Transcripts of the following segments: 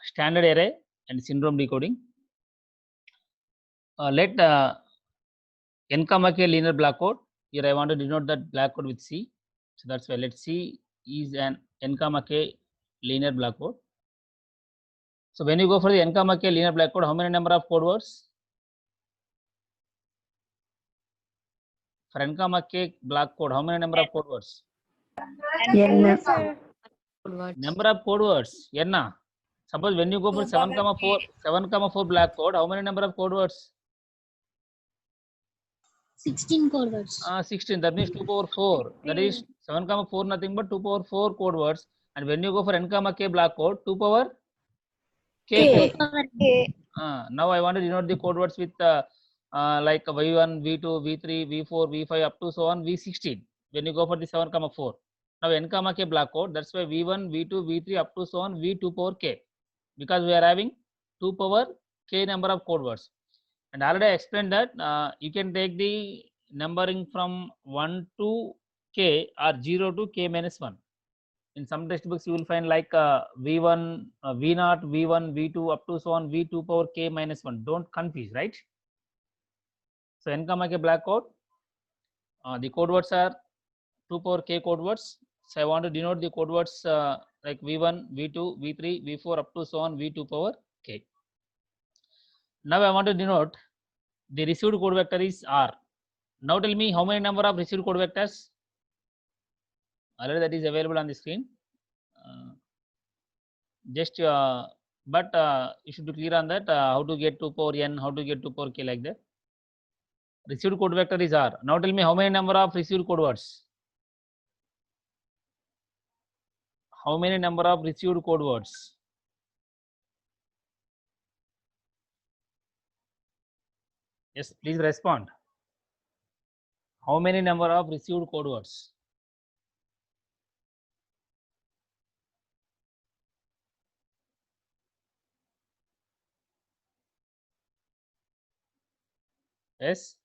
standard array and syndrome decoding. Let n comma k linear block code. Here I want to denote that block code with C. So that's why let's C is an n comma k linear block code. So when you go for the n comma k linear block code, how many number of code words? For n comma k block code, how many number of code words? N. Number of code words. N. Suppose when you go for 7 comma 4 block code, how many number of code words? 16 code words. 16. That means 2 power 4. That is 7 comma 4 nothing but 2 power 4 code words. And when you go for n comma k block code, 2 power k. Now I want to denote the code words with like v1, v2, v3, v4, v5 up to so on v16. When you go for the 7 comma 4. Now n comma k block code. That's why v1, v2, v3 up to so on v2 power k. Because we are having 2 power k number of code words. And already I explained that you can take the numbering from 1 to k or 0 to k minus 1. In some textbooks you will find like v1, v0, v1, v2 up to so on v2 power k minus 1. Don't confuse, right? So n comma k block code, the code words are 2 power k code words. So I want to denote the code words like v1, v2, v3, v4 up to so on v2 power k. Now I want to denote the received code vector is R. Now tell me how many number of received code vectors? Already that is available on the screen. But you should be clear on that how to get 2 power n, how to get 2 power k like that. Received code vector is R. Now tell me how many number of received code words? How many number of received code words? Yes, please respond. How many number of received code words? Yes.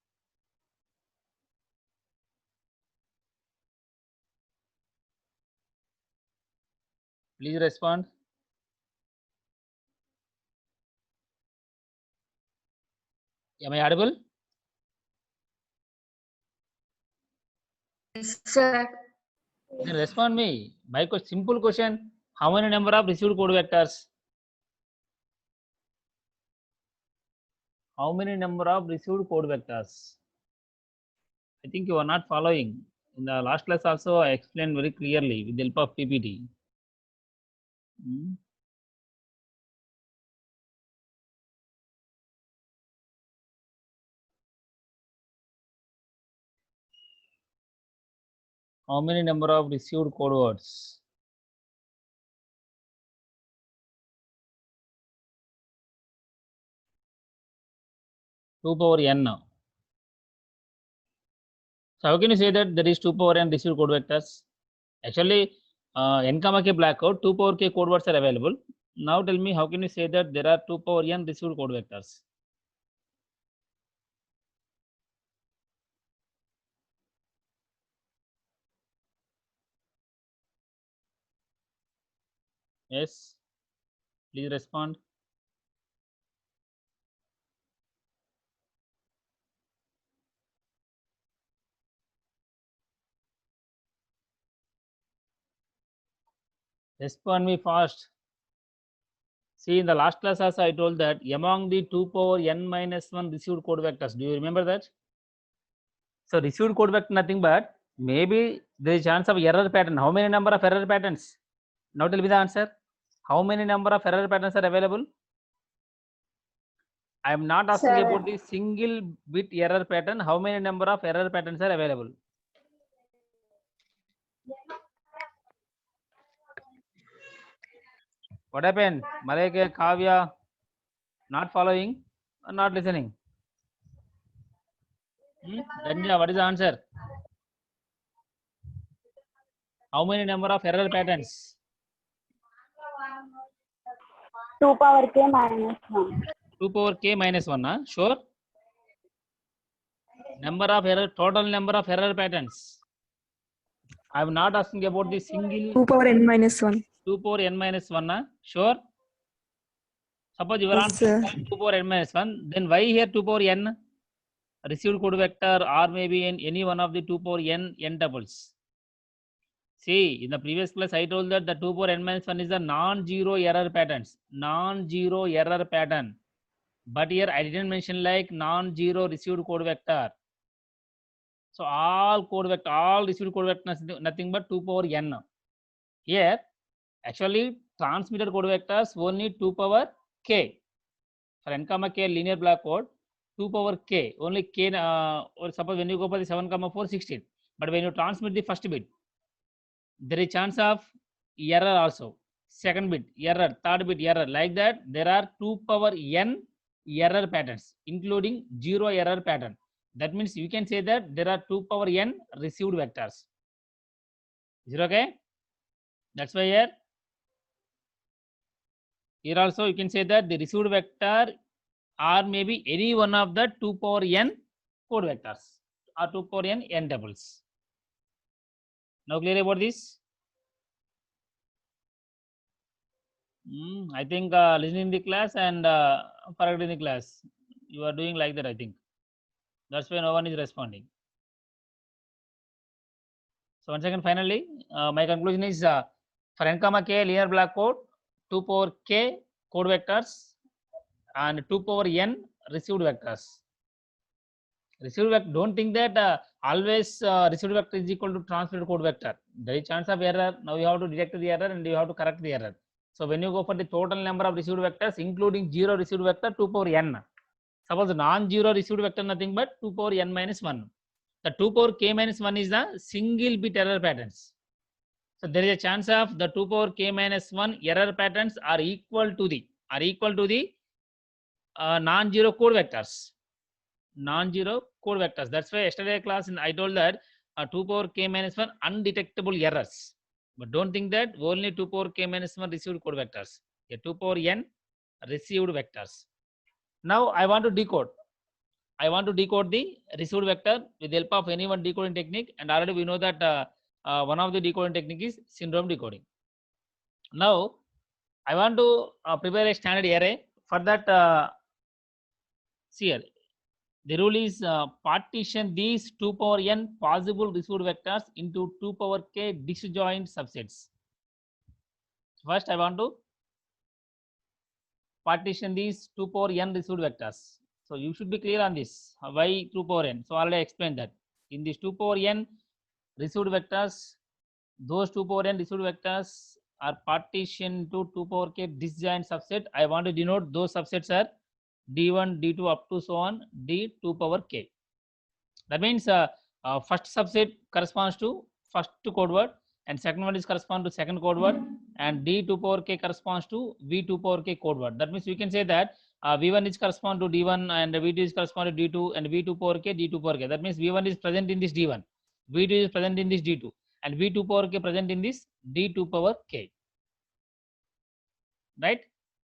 Please respond. Am I audible? Yes, sir. Then respond me. My simple question. How many number of received code vectors? How many number of received code vectors? I think you are not following. In the last class also I explained very clearly with the help of PPT. How many number of received code words? Two power n now. So how can you say that there is 2 power n received code vectors? Actually, n comma k block code 2 power k code words are available. Now tell me how can you say that there are 2 power n received code vectors? Yes, please respond. Respond me fast. See, in the last class also I told that among the 2 power n minus 1 received code vectors, do you remember that? So received code vector nothing but maybe there is chance of error pattern. How many number of error patterns? Now tell me the answer. How many number of error patterns are available? I am not asking about the single bit error pattern. How many number of error patterns are available? What happened? Malaika, Kavya, not following or not listening? Danja, what is the answer? How many number of error patterns? 2 power k minus 1. 2 power k minus 1, huh? Sure? Number of error, total number of error patterns. I am not asking about the single 2 power n minus 1. 2 power n minus 1, huh? Sure? Suppose your Yes, answer sir. is 2 power n minus 1, then why here 2 power n? Received code vector or maybe in any one of the 2 power n tuples. See, in the previous class, I told that the 2 power n minus 1 is a non-zero error patterns. Non-zero error pattern. But here I didn't mention like non-zero received code vector. So all code vector, all received code vector nothing but 2 power n. Here, actually transmitted code vectors only 2 power k. For n comma k linear block code, 2 power k, only k, or suppose when you go for the 7 comma 4, 16. But when you transmit the first bit, there is chance of error also. Second bit error, third bit error. Like that, there are 2 power n error patterns, including 0 error pattern. That means you can say that there are 2 power n received vectors. Is it okay? That's why here also you can say that the received vector or maybe any one of the 2 power n code vectors or 2 power n doubles. Now clear about this? I think listening the class and forgetting the class. You are doing like that, I think. That's why no one is responding. So once again, finally, my conclusion is for n comma k linear block code, 2 power k code vectors and 2 power n received vectors. Received vector, don't think that always received vector is equal to transmitted code vector. There is chance of error. Now you have to detect the error and you have to correct the error. So when you go for the total number of received vectors, including 0 received vector, 2 power n. Suppose non-zero received vector nothing but 2 power n minus 1. The 2 power k minus 1 is the single bit error patterns. So there is a chance of the 2 power k minus 1 error patterns are equal to the non-zero code vectors. Non-zero code vectors. That's why yesterday class I told that 2 power k minus 1 undetectable errors. But don't think that only 2 power k minus 1 received code vectors. A 2 power n received vectors. Now I want to decode. I want to decode the received vector with the help of any one decoding technique, and already we know that one of the decoding technique is syndrome decoding. Now I want to prepare a standard array. For that, see here, the rule is partition these 2 power n possible received vectors into 2 power k disjoint subsets. First, I want to partition these 2 power n received vectors. So you should be clear on this. Why 2 power n? So already I explained that. In these 2 power n received vectors, those 2 power n received vectors are partitioned to 2 power k disjoint subset. I want to denote those subsets are d1, d2 up to so on d2 power k. That means first subset corresponds to first code word, and second one is correspond to second code word, and d2 power k corresponds to v2 power k code word. That means we can say that v1 is correspond to d1 and v2 is correspond to d2 and v2 power k d2 power k. That means v1 is present in this d1, v2 is present in this d2, and v2 power k present in this d2 power k. Right?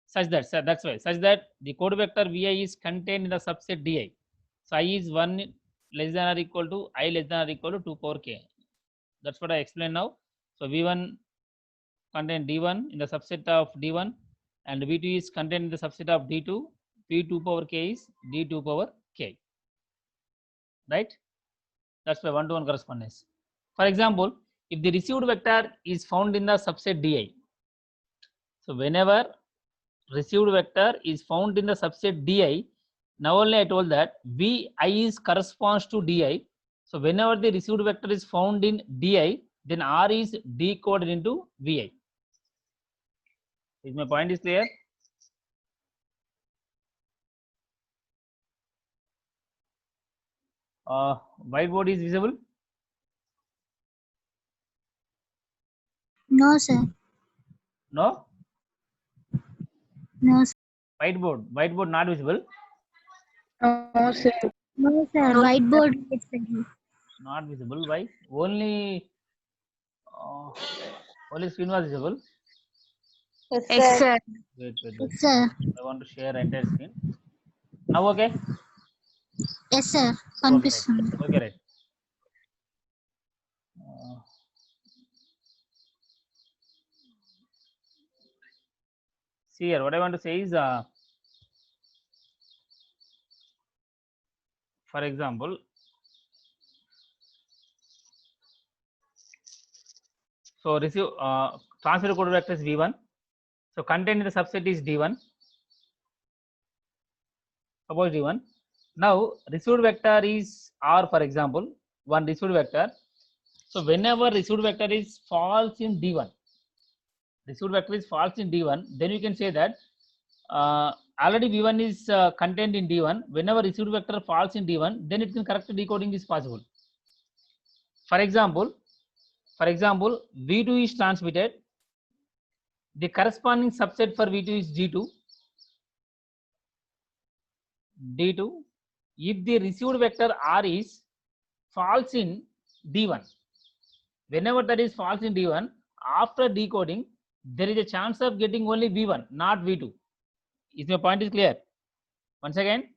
Such that that's why such that the code vector vi is contained in the subset di. So I is 1 less than or equal to I less than or equal to 2 power k. That's what I explained now. So v1 contain d1 in the subset of d1, and v2 is contained in the subset of d2. v2 power k is d2 power k. Right? That's why 1-to-1 correspondence. For example, if the received vector is found in the subset di, so whenever received vector is found in the subset di, now only I told that vi is corresponds to di. So whenever the received vector is found in di, then r is decoded into vi. Is my point is clear? Whiteboard is visible? No, sir. No? No, sir. Whiteboard not visible? No, sir. No, sir. Whiteboard is visible. Not visible. Why? Only only screen was visible. Yes, sir. Wait. Yes, sir. I want to share entire screen. Now okay? Yes, sir. Okay, Kanipistundi. right. Okay, right. See here, what I want to say is for example, so receive transmitted code vector is V1. So contained in the subset is D1. Suppose D1. Now received vector is R, for example, one received vector. So whenever received vector is false in D1, received vector is false in D1, then you can say that already V1 is contained in D1. Whenever received vector falls in D1, then it can correct decoding is possible. For example, V2 is transmitted. The corresponding subset for V2 is D2. If the received vector R is false in D1, whenever that is false in D1, after decoding, there is a chance of getting only V1, not V2. If my point is clear, once again,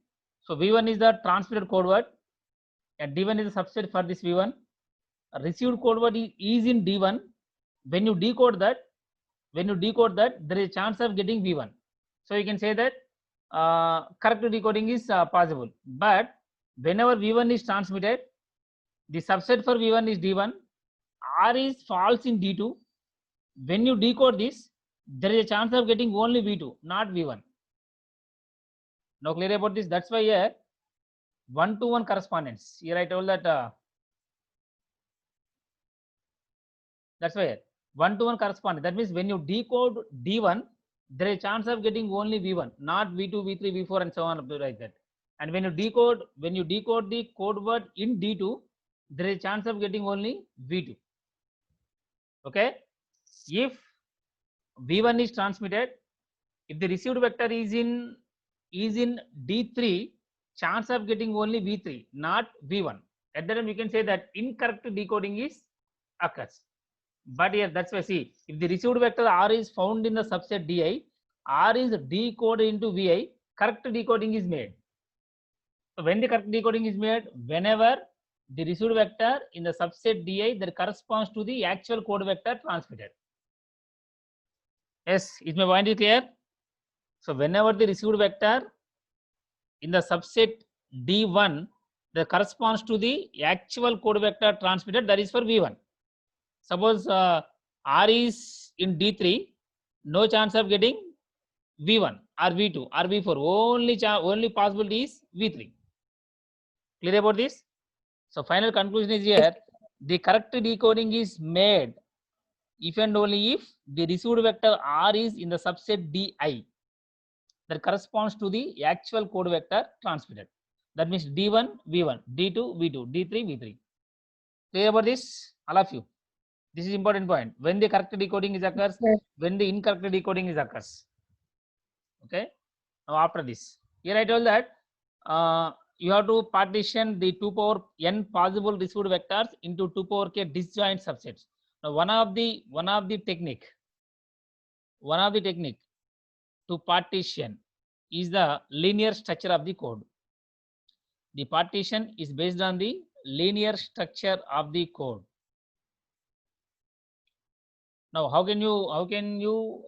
so V1 is the transmitted code word, and D1 is a subset for this V1. Received code word is in D1. When you decode that, there is a chance of getting V1. So you can say that correct decoding is possible. But whenever V1 is transmitted, the subset for V1 is D1. R is false in D2. When you decode this, there is a chance of getting only V2, not V1. Now clear about this? That's why here 1-to-1 correspondence. Here I told that that's why here 1-to-1 correspondence. That means when you decode D1, there is a chance of getting only V1, not V2, V3, V4, and so on like that. And when you decode the code word in D2, there is a chance of getting only V2. Okay. If V1 is transmitted, if the received vector is in D3, chance of getting only V3, not V1. At that time, you can say that incorrect decoding is occurs. But here, that's why see, if the received vector R is found in the subset Di, R is decoded into Vi, correct decoding is made. So when the correct decoding is made, whenever the received vector in the subset Di that corresponds to the actual code vector transmitted. Yes, is my point is clear? So whenever the received vector in the subset D1 that corresponds to the actual code vector transmitted, that is for V1. Suppose R is in D3, no chance of getting V1 or V2 or V4. Only possibility is V3. Clear about this? So final conclusion is here, the correct decoding is made if and only if the received vector R is in the subset Di that corresponds to the actual code vector transmitted. That means D1, V1, D2, V2, D3, V3. Clear about this, all of you? This is important point. When the correct decoding is occurs, Yes. when the incorrect decoding is occurs. Okay. Now after this, here I told that you have to partition the 2 power n possible received vectors into 2 power k disjoint subsets. Now one of the technique to partition is the linear structure of the code. The partition is based on the linear structure of the code. Now how can you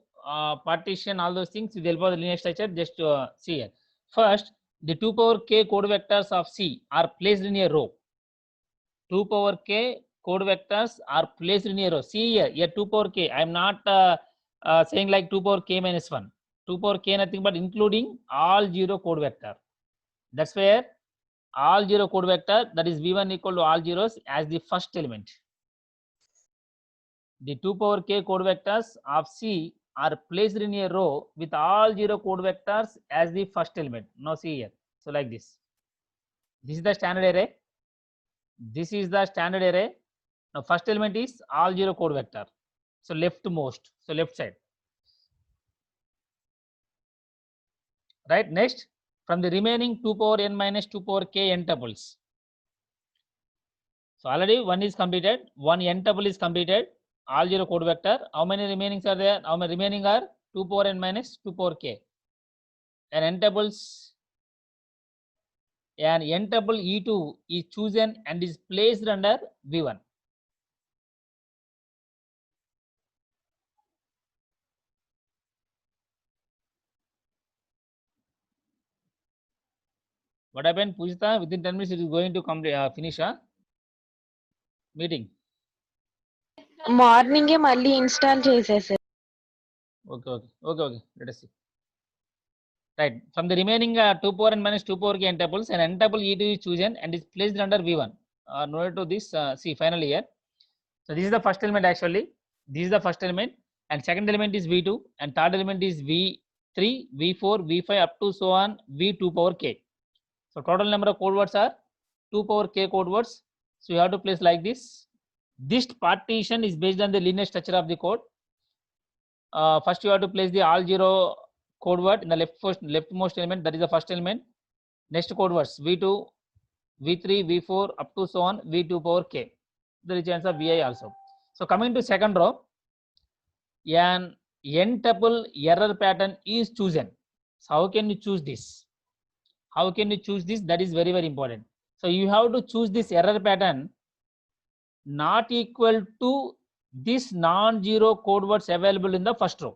partition all those things with the help of the linear structure? Just see here. First, the 2 power k code vectors of C are placed in a row. 2 power k code vectors are placed in a row. See here 2 power k. I am not saying like 2 power k minus 1. 2 power k nothing but including all 0 code vector. That's where all 0 code vector, that is V1 equal to all zeros as the first element. The 2 power k code vectors of C are placed in a row with all 0 code vectors as the first element. Now see here. So like this. This is the standard array. This is the standard array. Now first element is all 0 code vector. So leftmost. So left side. Right. Next, from the remaining 2 power n minus 2 power k n tuples. So already one is completed. One n tuple is completed. All 0 code vector. How many remaining are there? How many remaining are 2 power n minus 2 power k. And n tuples, and n tuple E2 is chosen and is placed under V1. What happened, Pujita? Within 10 minutes, it is going to complete, finish meeting. మార్నింగే మళ్ళీ install చేసేసారు. Okay. Let us see. Right. From the remaining 2 power n minus 2 power k n tuples, an n tuple E2 is chosen and is placed under V1. Note to this. See, finally here. So this is the first element actually. This is the first element, and second element is V2, and third element is V3, V4, V5 up to so on V2 power k. So total number of code words are 2 power k code words. So you have to place like this. This partition is based on the linear structure of the code. First you have to place the all zero code word in the leftmost element, that is the first element. Next code words V2, V3, V4 up to so on V2 power k. There is chance of Vi also. So coming to second row, an n tuple error pattern is chosen. So how can you choose this? How can you choose this? That is very, very important. So you have to choose this error pattern not equal to this non-zero code words available in the first row.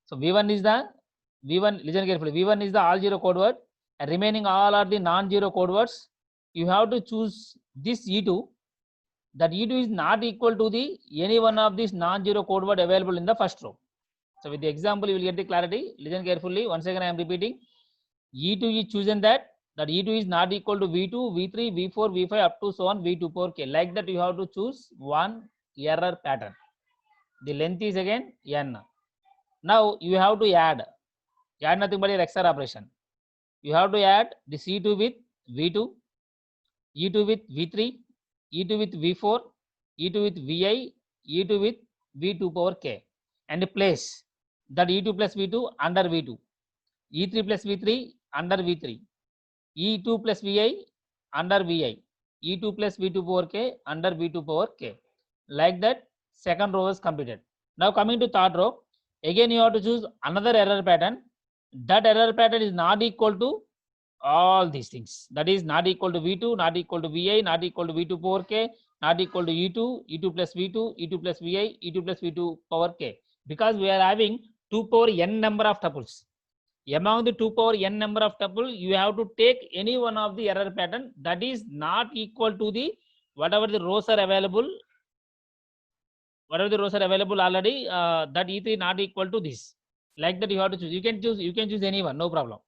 So V1 is the listen carefully. V1 is the all zero code word, and remaining all are the non-zero code words. You have to choose this E2. That E2 is not equal to the any one of these non-zero code word available in the first row. So with the example, you will get the clarity. Listen carefully. Once again, I am repeating. E2 is chosen that E2 is not equal to V2, V3, V4, V5 up to so on V2 power k. Like that, you have to choose one error pattern. The length is again n. Now you have to add nothing but your XOR operation. You have to add the C2 with V2, E2 with V3, E2 with V4, E2 with Vi, E2 with V2 power k, and place that E2 plus V2 under V2, E3 plus V3 under V3, E2 plus Vi under Vi, E2 plus V2 power k under V2 power k. Like that, second row is completed. Now coming to third row, again you have to choose another error pattern. That error pattern is not equal to all these things. That is not equal to V2, not equal to Vi, not equal to V2 power k, not equal to E2, E2 plus V2, E2 plus Vi, E2 plus V2 power k. Because we are having 2 power n number of tuples. Among the 2 power n number of tuple, you have to take any one of the error pattern that is not equal to the whatever the rows are available. Whatever the rows are available already, that E3 not equal to this. Like that, you have to choose. You can choose anyone, no problem.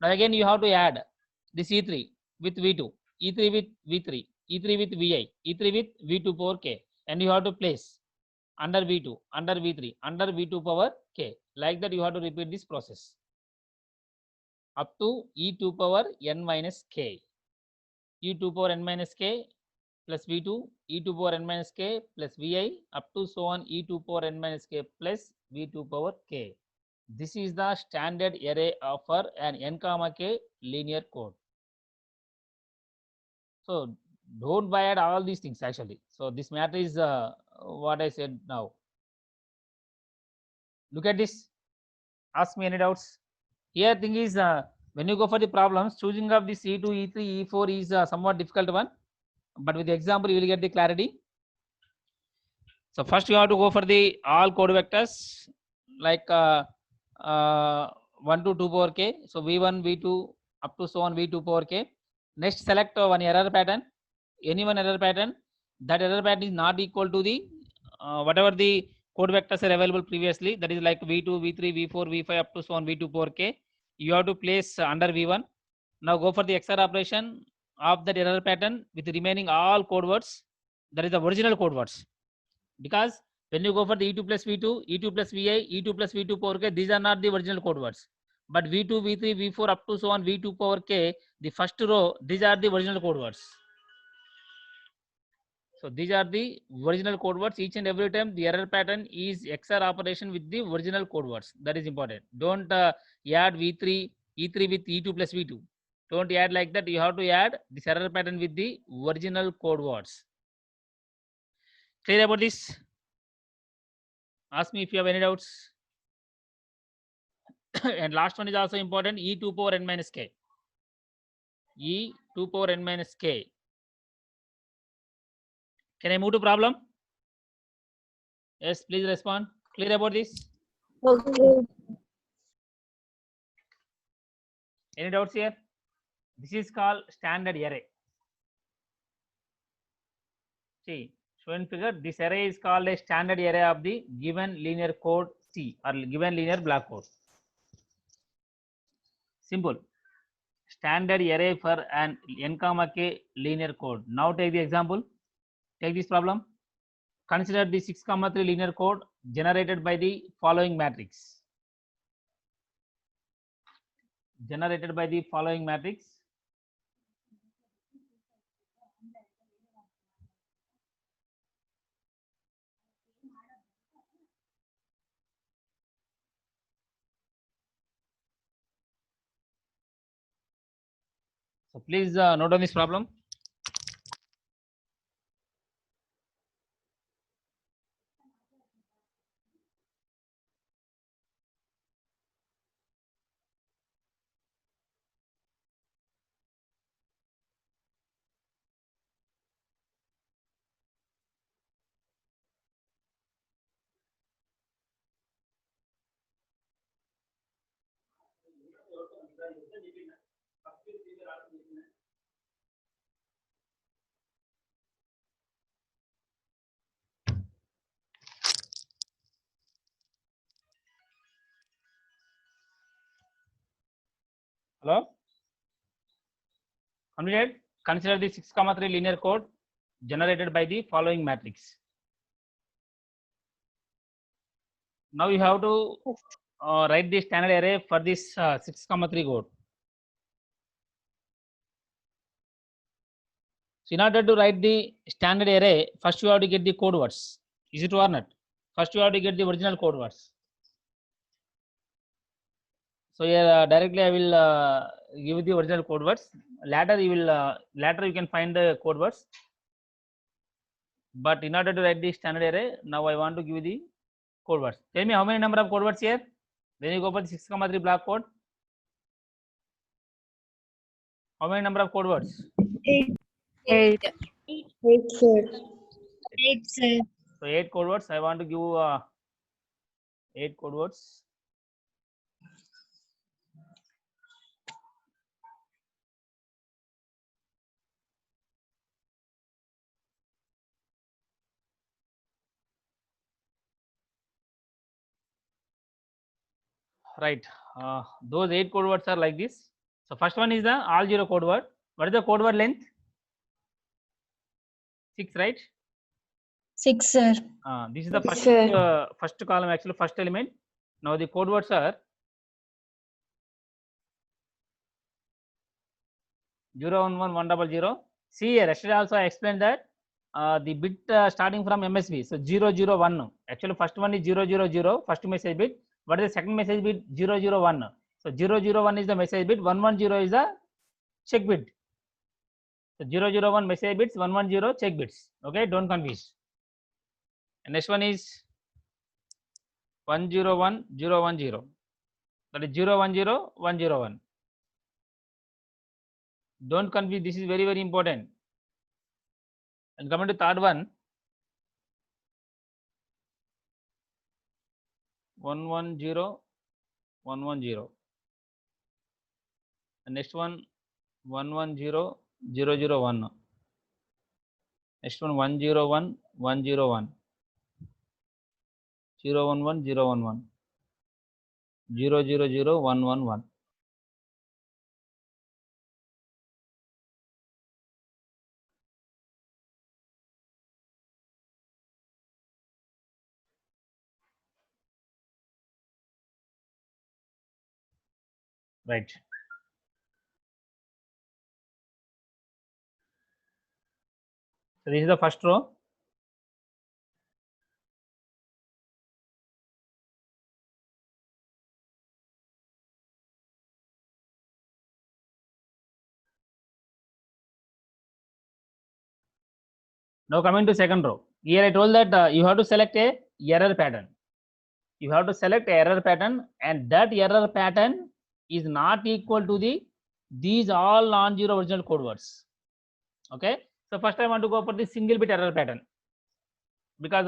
Now again, you have to add this E3 with V2, E3 with V3, E3 with Vi, E3 with V2 power k, and you have to place under V2, under V3, under V2 power k. Like that, you have to repeat this process up to E2 power n minus k. E2 power n minus k plus V2, E2 power n minus k plus Vi up to so on E2 power n minus k plus V2 power k. This is the standard array for an n comma k linear code. So don't buy at all these things actually. So this matter is what I said now. Look at this. Ask me any doubts. Here thing is when you go for the problems, choosing of this E2, E3, E4 is somewhat difficult one. But with the example, you will get the clarity. So first you have to go for the all code vectors like 1 to 2 power k. So V1, V2 up to so on V2 power k. Next select one error pattern, any one error pattern. That error pattern is not equal to the whatever the code vectors are available previously. That is like V2, V3, V4, V5 up to so on V2 power k. You have to place under V1. Now go for the XOR operation of that error pattern with remaining all code words. That is the original code words. Because when you go for the E2 plus V2, E2 plus Vi, E2 plus V2 power k, these are not the original code words. But V2, V3, V4 up to so on V2 power k, the first row, these are the original code words. So these are the original code words. Each and every time the error pattern is XOR operation with the original code words. That is important. Don't add V3, E3 with E2 plus V2. Don't add like that. You have to add this error pattern with the original code words. Clear about this? Ask me if you have any doubts. And last one is also important. E2 power n minus k. E2 power n minus k. Can I move to problem? Yes, please respond. Clear about this? Okay. Any doubts here? This is called standard array. See, shown figure, this array is called a standard array of the given linear code C or given linear block code. Simple. Standard array for an n comma k linear code. Now take the example. Take this problem. Consider the 6 comma 3 linear code generated by the following matrix. Generated by the following matrix. So please note on this problem. Hello? Completed? Consider the 6 comma 3 linear code generated by the following matrix. Now you have to write the standard array for this 6 comma 3 code. So in order to write the standard array, first you have to get the code words. Is it true or not? First you have to get the original code words. So here directly I will give the original code words. Later you can find the code words. But in order to write the standard array, now I want to give the code words. Tell me how many number of code words here? When you go for the 6 comma 3 block code, how many number of code words? 8. 8, sir. 8, sir. So 8 code words. I want to give 8 code words. Right. Those 8 code words are like this. So first one is the all 0 code word. What is the code word length? 6, right? 6, sir. This is the first Sir. first column, actually first element. Now the code words are 0 1 1 1 0 0. See here, yesterday also I explained that the bit starting from MSB. So 0 0 1. Actually first one is 0 0 0, first message bit. What is the second message bit? 0 0 1. So 0 0 1 is the message bit, 1 1 0 is the check bit. So 0 0 1 message bits, 1 1 0 check bits. Okay, don't confuse. And next one is 1 0 1 0 1 0. That is 0 1 0 1 0 1. Don't confuse. This is very, very important. And coming to third one, 1 1 0 1 1 0. And next one 1 1 0 0 0 1. Next one 1 0 1 1 0 1. 0 1 1 0 1 1. 0 0 0 1 1 1. Right. So this is the first row. Now coming to second row. Here I told that you have to select a error pattern. You have to select error pattern, and that error pattern is not equal to these all non-zero original code words. Okay. So first I want to go for the single bit error pattern, because